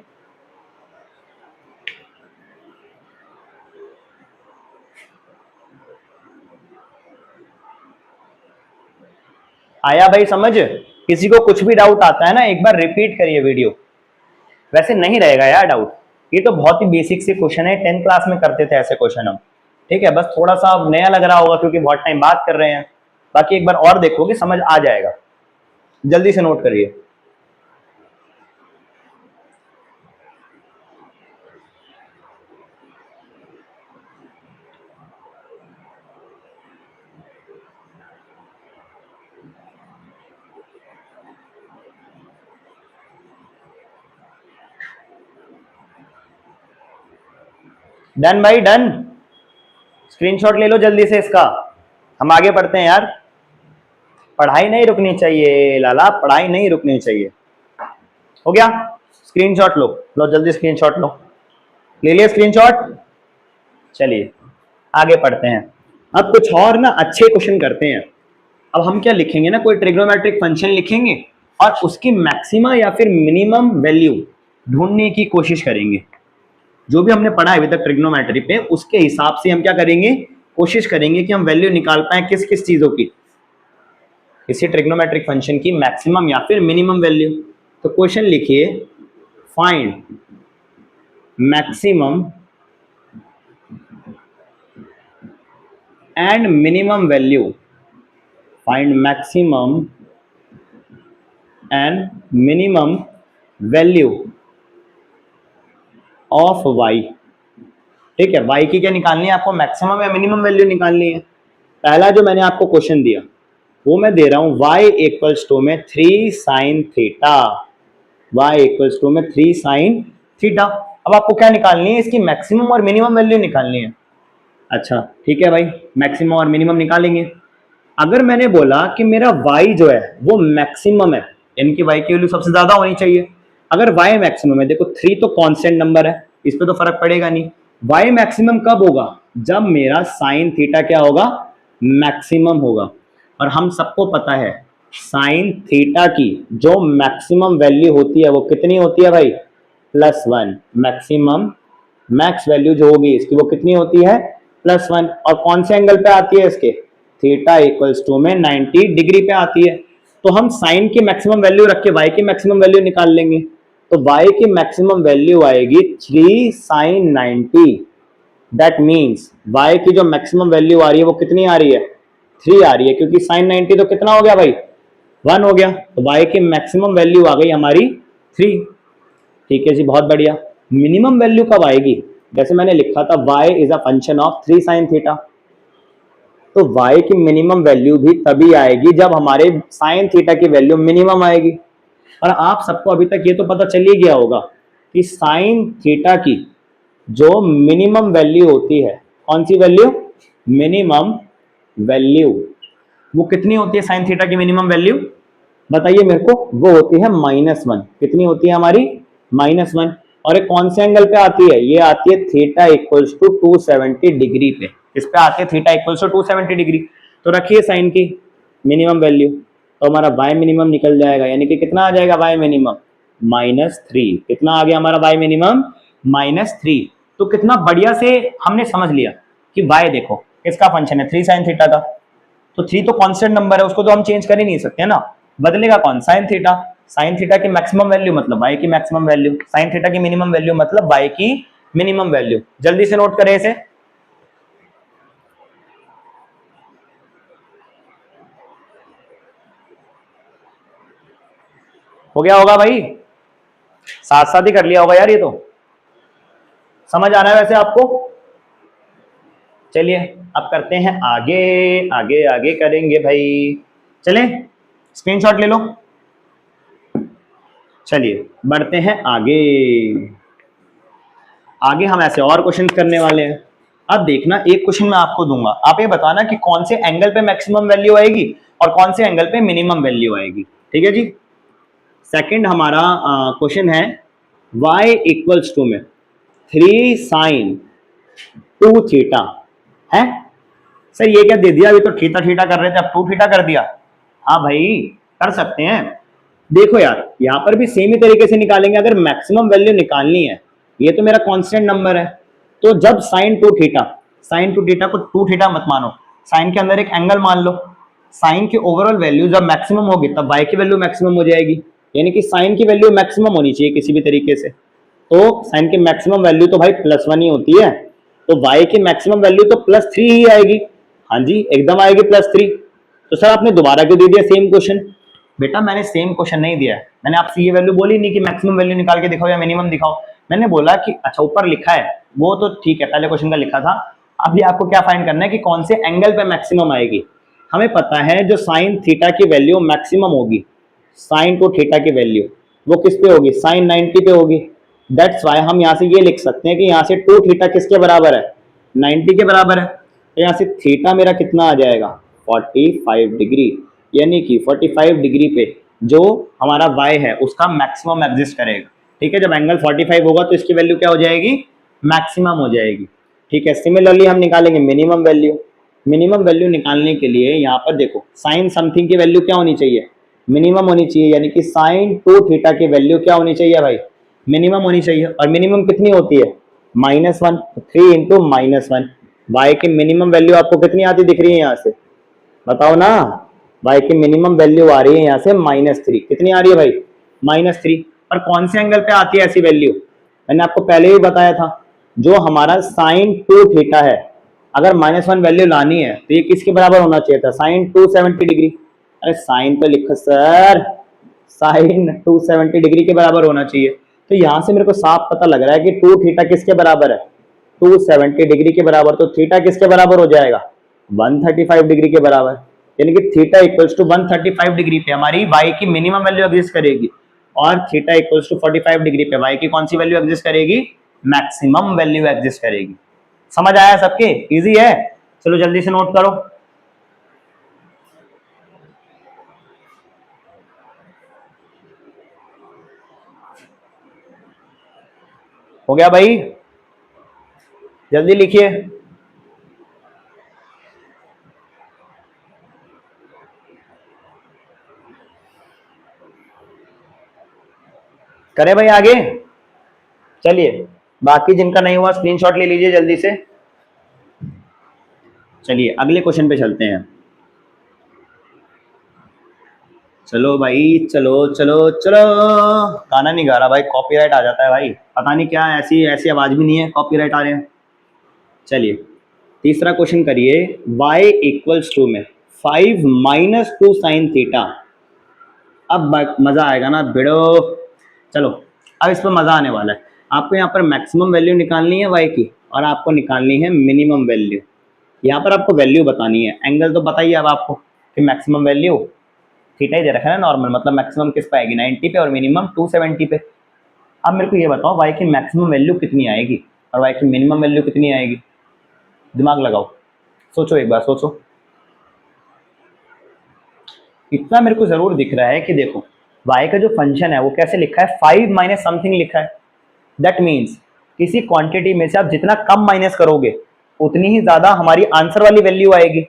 आया भाई समझ, किसी को कुछ भी डाउट आता है ना एक बार रिपीट करिए वीडियो, वैसे नहीं रहेगा यार डाउट। ये तो बहुत ही बेसिक से क्वेश्चन है, 10th क्लास में करते थे ऐसे क्वेश्चन हम। ठीक है, बस थोड़ा सा नया लग रहा होगा क्योंकि बहुत टाइम बात कर रहे हैं। बाकी एक बार और देखोगे समझ आ जाएगा। जल्दी से नोट करिए। डन भाई डन, स्क्रीनशॉट ले लो जल्दी से इसका, हम आगे बढ़ते हैं यार। पढ़ाई नहीं रुकनी चाहिए लाला, पढ़ाई नहीं रुकनी चाहिए। हो गया, स्क्रीनशॉट लो, लो जल्दी स्क्रीनशॉट लो, ले लिया स्क्रीनशॉट। चलिए आगे पढ़ते हैं। अब कुछ और ना अच्छे क्वेश्चन करते हैं। अब हम क्या लिखेंगे ना, कोई ट्रिग्नोमेट्रिक फंक्शन लिखेंगे और उसकी मैक्सिमा या फिर मिनिमम वैल्यू ढूंढने की कोशिश करेंगे। जो भी हमने पढ़ा है अभी तक ट्रिग्नोमेट्री पे, उसके हिसाब से हम क्या करेंगे, कोशिश करेंगे कि हम वैल्यू निकाल पाए किस किस चीजों की, किसी ट्रिग्नोमेट्रिक फंक्शन की मैक्सिमम या फिर मिनिमम वैल्यू। तो क्वेश्चन लिखिए, find maximum and minimum value, find maximum and minimum value of y। ठीक है, y की क्या निकालनी है आपको, मैक्सिमम या मिनिमम वैल्यू निकालनी है। पहला जो मैंने आपको क्वेश्चन दिया वो मैं दे रहा हूं y इक्वल्स टू में 3 sine theta, y equals to में 3 साइन थीटा। अब आपको क्या निकालनी है, इसकी मैक्सिमम और मिनिमम वैल्यू निकालनी है। अच्छा ठीक है भाई, मैक्सिमम और मिनिमम निकालेंगे। अगर मैंने बोला कि मेरा y जो है वो मैक्सिमम है, यानी कि y की वैल्यू सबसे ज्यादा होनी चाहिए। अगर y मैक्सिमम है, देखो 3 तो कांस्टेंट नंबर है, इस पे तो फर्क पड़ेगा नहीं। y मैक्सिमम कब होगा, जब मेरा साइन थीटा क्या होगा, मैक्सिमम होगा। और हम सबको पता है साइन थीटा की जो मैक्सिमम वैल्यू होती है वो कितनी होती है भाई, +1। मैक्सिमम मैक्स वैल्यू जो होगी इसकी वो कितनी होती है, +1। और कौन से एंगल पे आती है इसके, थीटा इक्वल्स टू में 90 डिग्री पे आती है। तो हम साइन की मैक्सिमम वैल्यू रख के y की मैक्सिमम वैल्यू निकाल लेंगे। तो y की मैक्सिमम वैल्यू आएगी 3 साइन 90। दैट मीन्स y की जो मैक्सिमम वैल्यू आ रही है वो कितनी आ रही है, 3 आ रही है, क्योंकि साइन 90 तो कितना हो गया भाई, 1 हो गया। तो y की मैक्सिमम वैल्यू आ गई हमारी 3। ठीक है जी, बहुत बढ़िया। मिनिमम वैल्यू कब आएगी, जैसे मैंने लिखा था y is a function of 3 sine theta, तो y की मिनिमम वैल्यू भी तभी आएगी जब हमारे साइन थीटा की वैल्यू मिनिमम आएगी। और आप सबको अभी तक ये तो पता चल ही गया होगा कि साइन थीटा की जो मिनिमम वैल्यू होती है, कौन सी वैल्यू, मिनिमम वैल्यू, वो कितनी होती है साइन थीटा की मिनिमम वैल्यू, बताइए मेरे को। वो होती है -1। कितनी होती है हमारी, -1। और ये कौन से एंगल पे आती है, ये आती है थीटा इक्वल्स टू 270 डिग्री पे। इस पे आती है थीटा इक्वल्स टू 270 डिग्री। तो रखिए साइन की मिनिमम वैल्यू, तो हमारा y मिनिमम निकल जाएगा, यानी कि कितना आ जाएगा y मिनिमम, -3। कितना आ गया हमारा y मिनिमम, -3। तो कितना बढ़िया से हमने समझ लिया कि y देखो किसका फंक्शन है, 3 साइन थीटा का। तो 3 तो कांस्टेंट नंबर है, उसको तो हम चेंज कर ही नहीं सकते ना, बदलेगा कौन, साइन थीटा। साइन थीटा की मैक्सिमम वैल्यू मतलब y की मैक्सिमम वैल्यू, साइन थीटा की मिनिमम वैल्यू मतलब y की मिनिमम वैल्यू। जल्दी से नोट करें इसे। हो गया होगा भाई, साथ साथ ही कर लिया होगा यार, ये तो समझ आ रहा है वैसे आपको। चलिए अब करते हैं आगे, आगे आगे करेंगे भाई। चलें, स्क्रीनशॉट ले लो। चलिए बढ़ते हैं आगे। आगे हम ऐसे और क्वेश्चन करने वाले हैं। अब देखना, एक क्वेश्चन मैं आपको दूंगा, आप ये बताना कि कौन से एंगल पे मैक्सिमम वैल्यू आएगी और कौन से एंगल पे मिनिमम वैल्यू आएगी। ठीक है जी। सेकंड हमारा क्वेश्चन है y इक्वल्स टू में 3 साइन 2 थीटा है। सर ये क्या दे दिया, अभी तो थीटा थीटा कर रहे थे, अब 2 थीटा कर दिया। हाँ भाई कर सकते हैं। देखो यार यहाँ पर भी सेम ही तरीके से निकालेंगे। अगर मैक्सिमम वैल्यू निकालनी है, ये तो मेरा कांस्टेंट नंबर है, तो जब साइन 2 थीटा, साइन 2 थीटा को 2 थीटा मत मानो, साइन के अंदर एक एंगल मान लो। साइन की ओवरऑल वैल्यू जब मैक्सिमम होगी तब y की वैल्यू मैक्सिमम हो जाएगी, यानी कि साइन की वैल्यू मैक्सिमम होनी चाहिए किसी भी तरीके से। तो साइन की मैक्सिमम वैल्यू तो भाई +1 ही होती है, तो y की मैक्सिमम वैल्यू तो +3 ही आएगी। हाँ जी एकदम आएगी +3। तो सर आपने दोबारा क्यों दे दिया सेम क्वेश्चन, बेटा मैंने सेम क्वेश्चन नहीं दिया है, मैंने आपसे ये वैल्यू बोली नहीं कि मैक्सिमम वैल्यू निकाल के दिखाओ या मिनिमम दिखाओ। मैंने बोला कि अच्छा ऊपर लिखा है वो तो ठीक है, पहले क्वेश्चन का लिखा था, अभी आपको क्या फाइंड करना है कि कौन से एंगल पे मैक्सिमम आएगी। हमें पता है जो साइन थीटा की वैल्यू मैक्सिमम होगी, साइन 2 थीटा की वैल्यू वो किस पे होगी, साइन 90 पे होगी। दैट्स वाई हम यहाँ से ये लिख सकते हैं कि यहाँ से टू थीटा किसके बराबर है, 90 के बराबर है। तो यहाँ से थीटा मेरा कितना आ जाएगा, 45 डिग्री, यानी कि 45 डिग्री पे जो हमारा y है उसका मैक्सिमम एग्जिस्ट करेगा। ठीक है, जब एंगल 45 होगा तो इसकी वैल्यू क्या हो जाएगी, मैक्सिमम हो जाएगी। ठीक है, सिमिलरली हम निकालेंगे मिनिमम वैल्यू। मिनिमम वैल्यू निकालने के लिए यहाँ पर देखो साइन समथिंग की वैल्यू क्या होनी चाहिए, मिनिमम होनी चाहिए, यानी कि साइन टू थीटा की वैल्यू क्या होनी चाहिए भाई, मिनिमम होनी चाहिए। और मिनिमम कितनी होती है, -1, 3 इंटू -1। वाई की मिनिमम वैल्यू आपको कितनी आती दिख रही है यहाँ से, बताओ ना। वाई की मिनिमम वैल्यू आ रही है यहाँ से -3, कितनी आ रही है भाई, -3। और कौन से एंगल पे आती है ऐसी वैल्यू, मैंने आपको पहले ही बताया था, जो हमारा साइन टू थीटा है, अगर -1 वैल्यू लानी है तो ये किसके बराबर होना चाहिए था, साइन 270 डिग्री। अरे साइन तो लिखो सर, साइन 270 डिग्री के बराबर होना चाहिए। तो यहां से मेरे को साफ पता लग रहा है कि टू थीटा किसके बराबर है, 270 डिग्री के बराबर। तो थीटा किसके बराबर हो जाएगा, 135 डिग्री के बराबर। यानी कि थीटा इक्वल्स टू 135 डिग्री पे हमारी वाई की मिनिमम वैल्यू एग्जिस्ट करेगी, और थीटा इक्वल्स टू 45 डिग्री पे वाई की कौन सी वैल्यू एग्जिस्ट करेगी, मैक्सिमम वैल्यू एग्जिस्ट करेगी। समझ आया सबके, इजी है। चलो जल्दी से नोट करो। हो गया भाई, जल्दी लिखिए। करें भाई आगे, चलिए बाकी जिनका नहीं हुआ स्क्रीनशॉट ले लीजिए जल्दी से। चलिए अगले क्वेश्चन पे चलते हैं। चलो भाई, चलो चलो चलो। गाना नहीं गा रहा भाई, कॉपीराइट आ जाता है भाई, पता नहीं क्या, ऐसी ऐसी आवाज भी नहीं है, कॉपीराइट आ रहे हैं। चलिए तीसरा क्वेश्चन करिए। y इक्वल्स टू में 5 -2 साइन थीटा। अब मजा आएगा ना भिड़ो। चलो अब इस पर मजा आने वाला है। आपको यहाँ पर मैक्सिमम वैल्यू निकालनी है y की, और आपको निकालनी है मिनिमम वैल्यू। यहाँ पर आपको वैल्यू बतानी है, एंगल तो बताइए अब आपको कि मैक्सिमम वैल्यू थीटा ही दे रखा है ना नॉर्मल, मतलब मैक्सिमम किस पे आएगी, 90 पे, और मिनिमम 270 पे। अब मेरे को ये बताओ y की मैक्सिमम वैल्यू कितनी आएगी और y की मिनिमम वैल्यू कितनी आएगी, दिमाग लगाओ, सोचो एक बार सोचो। इतना मेरे को जरूर दिख रहा है कि देखो y का जो फंक्शन है वो कैसे लिखा है, 5 माइनस समथिंग लिखा है। दैट मीन्स किसी क्वांटिटी में से आप जितना कम माइनस करोगे उतनी ही ज्यादा हमारी आंसर वाली वैल्यू आएगी।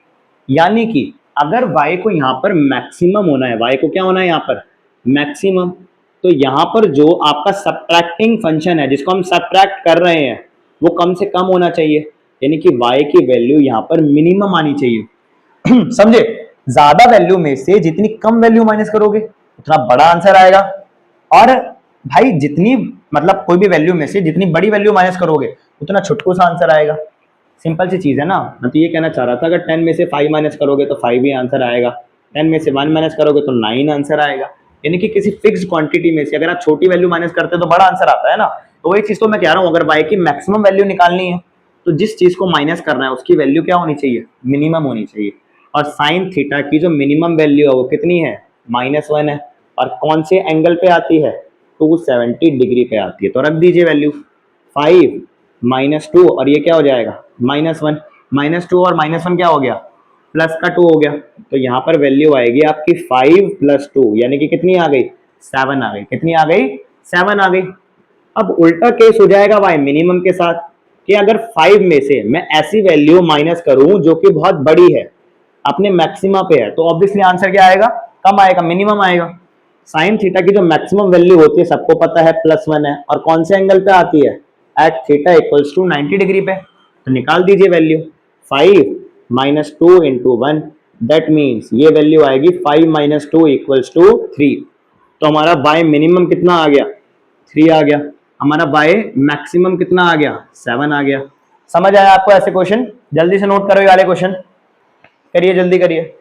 यानी कि अगर y को यहाँ पर मैक्सिमम होना है, y को क्या होना है यहाँ पर, मैक्सिमम, तो यहाँ पर जो आपका सब्ट्रैक्टिंग फंक्शन है जिसको हम सब्ट्रैक्ट कर रहे हैं वो कम से कम होना चाहिए, यानी कि y की वैल्यू यहाँ पर मिनिमम आनी चाहिए। समझे, ज्यादा वैल्यू में से जितनी कम वैल्यू माइनस करोगे उतना बड़ा आंसर आएगा, और भाई जितनी मतलब कोई भी वैल्यू में से जितनी बड़ी वैल्यू माइनस करोगे उतना छुटकू सा आंसर आएगा। सिंपल सी चीज है ना। मैं तो ये कहना चाह रहा था, अगर 10 में से 5 माइनस करोगे तो 5 ही आंसर आएगा, 10 में से 1 माइनस करोगे तो 9 आंसर आएगा। यानी कि किसी फिक्स क्वांटिटी में से अगर आप छोटी वैल्यू माइनस करते हो तो बड़ा आंसर आता है ना। तो वही चीज तो मैं कह रहा हूँ, अगर y की मैक्सिमम वैल्यू निकालनी है तो जिस चीज को माइनस करना है उसकी वैल्यू क्या होनी चाहिए, मिनिमम होनी चाहिए। और साइन थीटा की जो मिनिमम वैल्यू है वो कितनी है, -1 है, और कौन से एंगल पे आती है, 270 डिग्री पे आती है। तो रख दीजिए वैल्यू 5 -2, और ये क्या हो जाएगा, -1। -2 और -1 क्या हो गया, प्लस का 2 हो गया। तो यहाँ पर वैल्यू आएगी आपकी 5 + 2, यानी कि कितनी आ गई, 7 आ गई। कितनी आ गई, 7 आ गई। अब उल्टा केस हो जाएगा भाई मिनिमम के साथ, कि अगर 5 में से मैं ऐसी वैल्यू माइनस करूं जो कि बहुत बड़ी है, अपने मैक्सिमा पे है, तो ऑब्वियसली आंसर क्या आएगा, कम आएगा, मिनिमम आएगा। साइन थीटा की जो मैक्सिमम वैल्यू होती है सबको पता है, +1 है, और कौन से एंगल पे आती है, at theta equals to 90 degree पे। तो निकाल दीजिए वैल्यू, 5 -2 इंटू 1, दैट मीन्स ये वैल्यू आएगी 5 - 2 इक्वल्स टू 3। तो हमारा बाय मिनिमम कितना आ गया, 3 आ गया। हमारा बाय मैक्सिमम कितना आ गया, 7 आ गया। समझ आया आपको ऐसे क्वेश्चन, जल्दी से नोट करो ये वाले क्वेश्चन, करिए जल्दी करिए।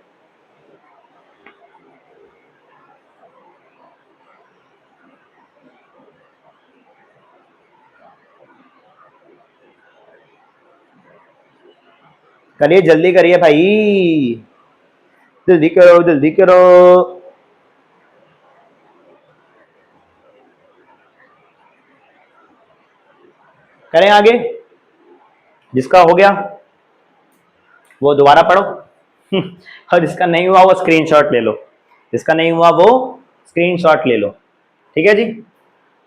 करिए जल्दी करिए भाई, जल्दी करो जल्दी करो। करें आगे, जिसका हो गया वो दोबारा पढ़ो और जिसका नहीं हुआ वो स्क्रीनशॉट ले लो, जिसका नहीं हुआ वो स्क्रीनशॉट ले लो। ठीक है जी,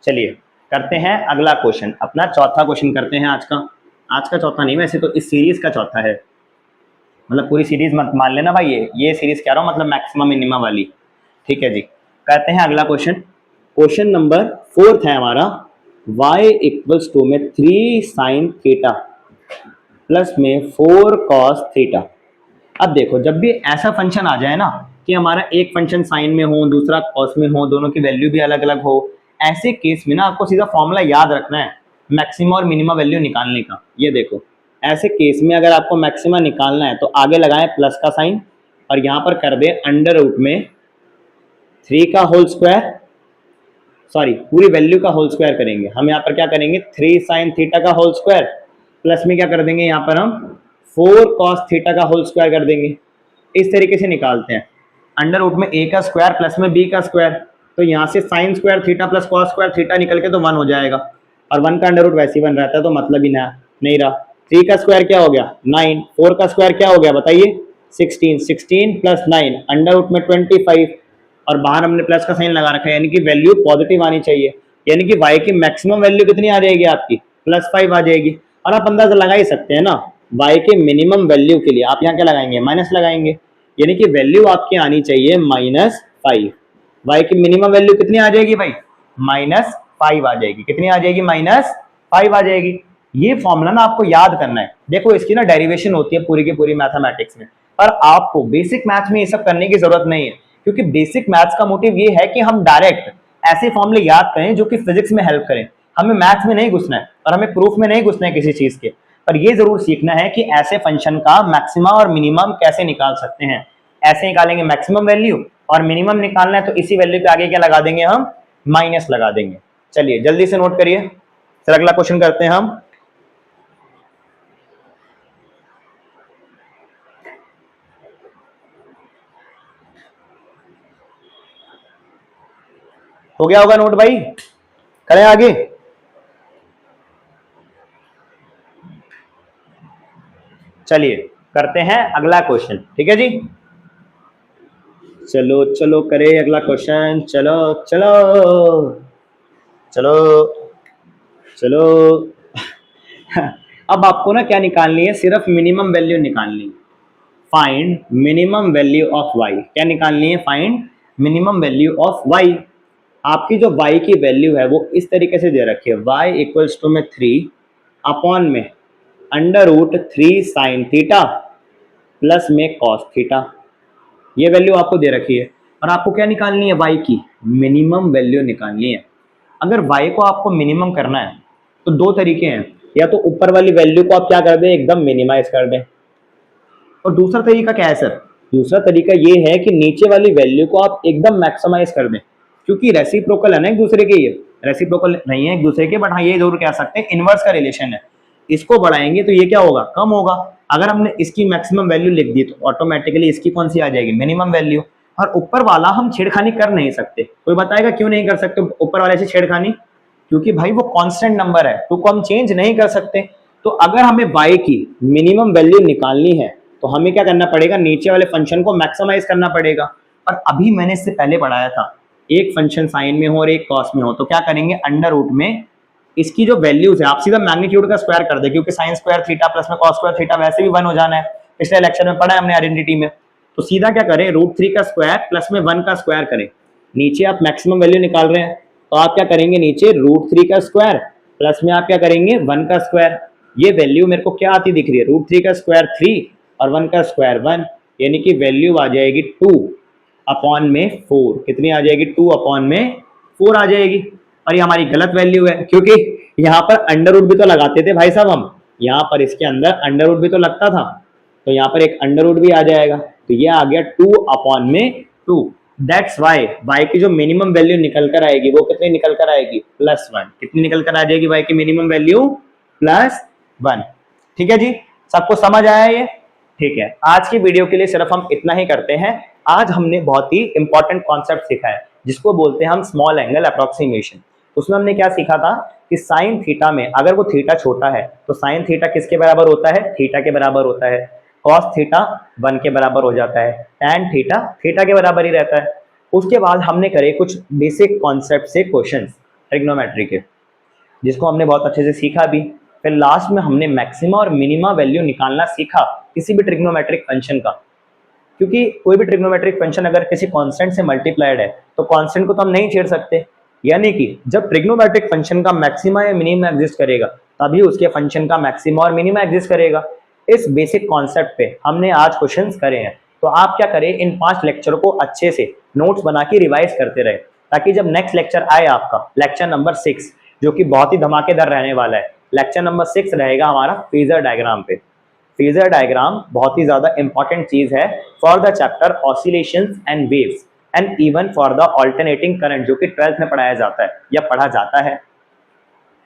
चलिए करते हैं अगला क्वेश्चन, अपना चौथा क्वेश्चन करते हैं आज का। आज का चौथा नहीं, वैसे तो इस सीरीज का चौथा है, मतलब पूरी सीरीज मत मान लेना भाई, ये सीरीज कह रहा हूँ, मतलब मैक्सिमम मिनिमम वाली। ठीक है जी, करते हैं अगला क्वेश्चन। क्वेश्चन नंबर 4 है हमारा, y इक्वल्स टू में 3 साइन थीटा प्लस में 4 कॉस थीटा। अब देखो, जब भी ऐसा फंक्शन आ जाए ना कि हमारा एक फंक्शन साइन में हो दूसरा कॉस में हो, दोनों की वैल्यू भी अलग अलग हो, ऐसे केस में ना आपको सीधा फॉर्मूला याद रखना है मैक्सिमम और मिनिमम वैल्यू निकालने का। ये देखो, ऐसे केस में अगर आपको मैक्सिमा निकालना है तो आगे लगाएं प्लस का साइन और यहाँ पर कर दे अंडर रूट में 3 का होल स्क्वायर, सॉरी पूरी वैल्यू का होल स्क्वायर करेंगे हम। यहाँ पर क्या करेंगे 3 साइन थीटा का होल स्क्वायर प्लस में क्या कर देंगे यहाँ पर हम 4 कॉस थीटा का होल स्क्वायर कर देंगे। इस तरीके से निकालते हैं, अंडर रूट में a का स्क्वायर प्लस में b का स्क्वायर, तो यहाँ से sine square theta plus cos square theta निकल के तो 1 हो जाएगा, और 1 का अंडर रूट वैसे ही 1 रहता है तो मतलब ही ना नहीं रहा। 3 का स्क्वायर क्या हो गया 9, 4 का स्क्वायर क्या हो गया बताइए 16, 16 प्लस 9 अंडर रूट में 25, और बाहर हमने प्लस का साइन लगा रखा है, यानी कि वैल्यू पॉजिटिव आनी चाहिए, यानी कि y की मैक्सिमम वैल्यू कितनी आ जाएगी आपकी +5 आ जाएगी। और आप अंदाजा लगा ही सकते हैं ना, y के मिनिमम वैल्यू के लिए आप यहाँ क्या लगाएंगे माइनस लगाएंगे, यानी कि वैल्यू आपकी आनी चाहिए -5। y की मिनिमम वैल्यू कितनी आ जाएगी भाई -5 आ जाएगी, कितनी आ जाएगी -5 आ जाएगी। ये फॉर्मूला ना आपको याद करना है। देखो इसकी ना डेरिवेशन होती है पूरी की पूरी मैथमेटिक्स में, पर आपको बेसिक मैथ्स में ये सब करने की जरूरत नहीं है, क्योंकि बेसिक मैथ्स का मोटिव ये है कि हम डायरेक्ट ऐसे फॉर्मूले याद करें जो कि फिजिक्स में हेल्प करें। हमें मैथ्स में नहीं घुसना है और हमें प्रूफ में नहीं घुसना है किसी चीज के, पर ये जरूर सीखना है कि ऐसे फंक्शन का मैक्सिमा और मिनिमम कैसे निकाल सकते हैं। ऐसे निकालेंगे मैक्सिमम वैल्यू, और मिनिमम निकालना है तो इसी वैल्यू के आगे क्या लगा देंगे हम माइनस लगा देंगे। चलिए जल्दी से नोट करिए, फिर अगला क्वेश्चन करते हैं हम। हो गया होगा नोट भाई, करें आगे। चलिए करते हैं अगला क्वेश्चन, ठीक है जी। चलो चलो करें अगला क्वेश्चन, चलो चलो चलो चलो अब आपको ना क्या निकालनी है, सिर्फ मिनिमम वैल्यू निकालनी है। Find minimum value of y, क्या निकालनी है find minimum value of y। आपकी जो y की वैल्यू है वो इस तरीके से दे रखी है, y इक्वल्स टू में 3 अपॉन में under root 3 sine theta plus में कॉस थीटा। ये वैल्यू आपको दे रखी है और आपको क्या निकालनी है y की मिनिमम वैल्यू निकालनी है। अगर y को आपको मिनिमम करना है तो दो तरीके हैं, या तो ऊपर वाली वैल्यू को आप क्या कर दें एकदम मिनिमाइज कर दें, और दूसरा तरीका क्या है सर, दूसरा तरीका ये है कि नीचे वाली वैल्यू को आप एकदम मैक्सिमाइज कर दें, क्योंकि रेसिप्रोकल है ना एक दूसरे के, ये रेसिप्रोकल नहीं है एक दूसरे के, बट हाँ ये जरूर कह सकते हैं इनवर्स का रिलेशन है। इसको बढ़ाएंगे तो ये क्या होगा कम होगा, अगर हमने इसकी मैक्सिमम वैल्यू लिख दी तो ऑटोमेटिकली इसकी कौन सी आ जाएगी मिनिमम वैल्यू। और ऊपर वाला हम छेड़खानी कर नहीं सकते, कोई बताएगा क्यों नहीं कर सकते ऊपर वाले से छेड़खानी, क्योंकि भाई वो कांस्टेंट नंबर है, टू को हम चेंज नहीं कर सकते। तो अगर हमें y की मिनिमम वैल्यू निकालनी है तो हमें क्या करना पड़ेगा, नीचे वाले फंक्शन को मैक्सिमाइज करना पड़ेगा। और अभी मैंने इससे पहले पढ़ाया था, एक फंक्शन साइन में हो और एक कॉस में हो तो क्या करेंगे अंडर रूट में इसकी जो वैल्यूज है आप सीधा मैग्नीट्यूड का स्क्वायर कर दे, क्योंकि साइन स्क्वायर थीटा प्लस में कॉस स्क्वायर थीटा वैसे भी 1 हो जाना है, पिछले लेक्चर में पढ़ा है हमने आइडेंटिटी में। तो सीधा क्या करें √3 का स्क्वायर प्लस में 1 का स्क्वायर करें। नीचे आप मैक्सिमम वैल्यू निकाल रहे हैं तो आप क्या करेंगे नीचे √3 का स्क्वायर प्लस में आप क्या करेंगे 1 का स्क्वायर। ये वैल्यू मेरे को क्या आती दिख रही है, √3 का स्क्वायर 3 और 1 का स्क्वायर 1, यानी कि वैल्यू आ जाएगी 2 अपॉन में 4। कितनी आ जाएगी 2 अपॉन में 4 आ जाएगी। और ये हमारी गलत वैल्यू है, क्योंकि यहाँ पर अंडर रूट भी तो लगाते थे भाई साहब हम, यहाँ पर इसके अंदर अंडर रूट भी तो लगता था, तो यहाँ पर एक अंडर रूट भी आ जाएगा, तो ये आ गया 2 अपॉन में 2। दैट्स वाई y की जो मिनिमम वैल्यू निकल कर आएगी वो कितनी निकल कर आएगी +1। कितनी निकल कर आ जाएगी y की मिनिमम वैल्यू +1। ठीक है जी, सबको समझ आया ये, ठीक है। आज की वीडियो के लिए सिर्फ हम इतना ही करते हैं। आज हमने बहुत ही इंपॉर्टेंट कॉन्सेप्ट सीखा है जिसको बोलते हैं हम स्मॉल एंगल अप्रोक्सीमेशन। उसमें हमने क्या सीखा था कि साइन थीटा में अगर वो थीटा छोटा है तो साइन थीटा किसके बराबर होता है, थीटा के बराबर होता है। कॉस थीटा 1 के बराबर हो जाता है, टैन थीटा थीटा के बराबर ही रहता है। उसके बाद हमने करे कुछ बेसिक कॉन्सेप्ट से क्वेश्चंस ट्रिग्नोमेट्री के, जिसको हमने बहुत अच्छे से सीखा भी। फिर लास्ट में हमने मैक्सिमा और मिनिमा वैल्यू निकालना सीखा किसी भी ट्रिग्नोमेट्रिक फंक्शन का, क्योंकि कोई भी ट्रिग्नोमेट्रिक फंक्शन अगर किसी कांस्टेंट से मल्टीप्लाइड है तो कांस्टेंट को तो हम नहीं छेड़ सकते। यानी कि जब ट्रिग्नोमेट्रिक फंक्शन का मैक्सिमा या मिनिमा एग्जिस्ट करेगा तभी उसके फंक्शन का मैक्सिमा और मिनिमा एग्जिस्ट करेगा। इस बेसिक कॉन्सेप्ट पे हमने आज क्वेश्चंस करे हैं। तो आप क्या करें, इन 5 लेक्चर को अच्छे से नोट्स बना के रिवाइज करते रहे, ताकि जब नेक्स्ट लेक्चर आए आपका लेक्चर नंबर 6, जो कि बहुत ही धमाकेदार रहने वाला है, लेक्चर नंबर 6 रहेगा हमारा फेजर डायग्राम पे। फेजर डायग्राम बहुत ही ज्यादा इंपॉर्टेंट चीज है for the chapter oscillations and waves and even for the alternating current, जो कि 12th में पढ़ाया जाता है या पढ़ा जाता है।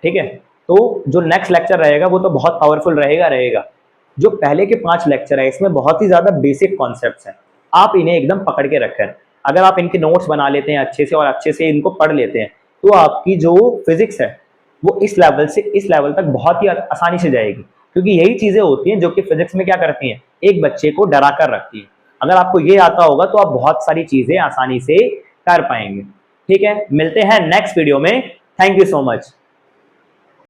ठीक है, तो जो नेक्स्ट लेक्चर रहेगा वो तो बहुत पावरफुल रहेगा। जो पहले के 5 लेक्चर है इसमें बहुत ही ज्यादा बेसिक कॉन्सेप्ट्स हैं, आप इन्हें एकदम पकड़ के रखें। अगर आप इनके नोट्स बना लेते हैं अच्छे से और अच्छे से इनको पढ़ लेते हैं तो आपकी जो फिजिक्स है वो इस लेवल से इस लेवल तक बहुत ही आसानी से जाएगी, क्योंकि यही चीजें होती हैं जो कि फिजिक्स में क्या करती हैं, एक बच्चे को डरा कर रखती है। अगर आपको ये आता होगा तो आप बहुत सारी चीजें आसानी से कर पाएंगे। ठीक है, मिलते हैं नेक्स्ट वीडियो में। Thank you so much.